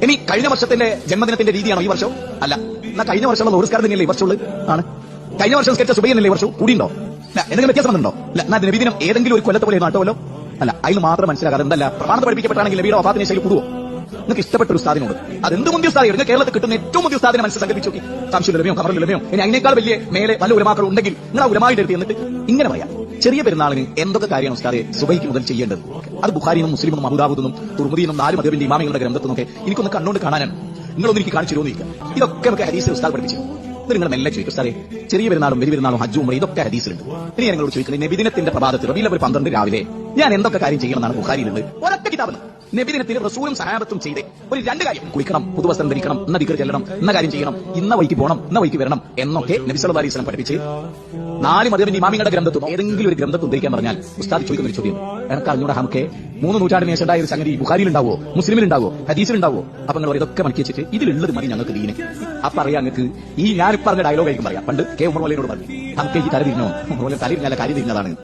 ഇനി കഴിഞ്ഞ വർഷത്തിന്റെ ജന്മദിനത്തിന്റെ രീതിയാണോ ഈ വർഷം? അല്ല. എന്നാ കഴിഞ്ഞ വർഷമുള്ള നമസ്കാരം തന്നെയല്ലേ ഈ വർഷമുള്ളത്? ആണ്. കഴിഞ്ഞ വർഷം സ്കെച്ച സുബൈനല്ലേ ഈ വർഷം കൂടിയുണ്ടോ? അല്ല. എന്തെങ്കിലും വ്യത്യാസം വന്നിട്ടുണ്ടോ? അല്ല. എന്നാ നബിദിനം ഏതെങ്കിലും ഒരു കൊല്ലത്തെ പോലെ നാട്ടുമല്ലോ? അല്ല. അതിന് മാത്രം മനസ്സിലാകാതെ എന്തല്ല പ്രമാണത്ത് പഠിപ്പിക്കപ്പെട്ടാണെങ്കിൽ നബിയുടെ വഫാത്തിനെ ശൈലി കൂടുവോ? നിങ്ങൾക്ക് ഇഷ്ടപ്പെട്ട ഒരു ഉസ്താദിനോട് അതെന്ത് മുന്തിയ ഉസ്താദ് നിങ്ങൾ കേരളത്തിൽ കിട്ടുന്ന ഏറ്റവും മുന്തിയ ഉസ്താദിനെ മനസ്സിൽ സങ്കല്പിച്ചു നോക്കി. സംശയം ലഭ്യമോ കമറിൽ ലഭ്യമോ ഇനി അതിനേക്കാൾ വലിയ മേലെ നല്ല ഉലമാക്കൾ ഉണ്ടെങ്കിൽ നിങ്ങൾ ആ ഉലമായിട്ട് എടുത്ത് എന്നിട്ട് ഇങ്ങനെ പറയാം, ചെറിയ പെരുന്നാളിന് എന്തൊക്കെ കാര്യമാണ് ഉസ്താദെ സുബൈക്ക് മുതൽ ചെയ്യേണ്ടത്? അത് ബുഖാരിന്നും മുസ്ലിമും അബൂദാവൂദും തുർമുദീനും 4 മദ്ഹബിന്റെ ഇമാമികളുടെ ഗ്രന്ഥത്തിനൊക്കെ എനിക്കൊന്ന് കണ്ണുകൊണ്ട് കാണാനാണ്. നിങ്ങളൊന്നും എനിക്ക് കാണിച്ചു തരുമോ? ഇതൊക്കെ നമുക്ക് ഹദീസിൽ ഉസ്താദ് പഠിപ്പിച്ചു. ഇത് നിങ്ങൾ മെല്ലെ ചോദിക്കും, ഉസ്താദെ ചെറിയ പെരുന്നാളും വലിയ പെരുന്നാളും ഹജ്ജും ഉംറയും ഇതൊക്കെ ഹദീസിലുണ്ട്. ഇനി ഞങ്ങളോട് ചോദിക്കുന്നത് നബിദിനത്തിന്റെ പ്രഭാതത്തിൽ റബീഉൽ അവ്വൽ 12 രാവിലെ ഞാൻ എന്തൊക്കെ കാര്യം ചെയ്യണമെന്നാണ് ബുഖാരിയിലുള്ളത്? ഒരൊറ്റ കിതാബ്. നബിദിനത്തിൽ റസൂലും സഹാബത്തും ചെയ്തേ ഒരു 2 കാര്യം: കുളിക്കണം, പുതുവസ്ത്രം ധരിക്കണം, ഇന്ന ദിക്ർ ചെല്ലണം, ഇന്ന കാര്യം ചെയ്യണം, ഇന്ന വഴിക്ക് പോകണം, ഇന്ന വഴിക്ക് വരണം എന്നൊക്കെ നബി സല്ലല്ലാഹു അലൈഹി വസല്ലം പഠിപ്പിച്ച് 4 മദ്ഹബിന്റെ ഇമാമിങ്ങളുടെ ഗ്രന്ഥത്തും ഏതെങ്കിലും ഒരു ഗ്രന്ഥത്തിൽ ഉദ്ധരിക്കാൻ പറഞ്ഞാൽ ഉസ്താദ് ചോദിക്കുന്ന ഒരു ചോദ്യം, എനിക്ക് അറിഞ്ഞൂടെ നമുക്ക് 3 നൂറ്റാണ്ടിന് ശേഷം ഉണ്ടായ ഒരു സംഗതി ബുഖാരിയിൽ ഉണ്ടാവോ, മുസ്ലിമിൽ ഉണ്ടാവോ, ഹദീസിൽ ഉണ്ടാവോ? അപ്പൊ നിങ്ങൾ ഇതൊക്കെ മനക്കി വെച്ചിട്ട് ഇതിലുള്ളത് മതി ഞങ്ങൾക്ക് ദീന്. അപ്പൊ അറിയാം നിങ്ങൾക്ക് ഈ ഞാനിപ്പറഞ്ഞ ഡയലോഗ് ആയിരിക്കും പറയാം. പണ്ട് കെ ഉമർ മൗലവിയോട് പറഞ്ഞു, നമുക്ക് ഈ തല തിരിഞ്ഞോ, തല തിരിഞ്ഞാൽ കാര്യം തിരിഞ്ഞതാണ്.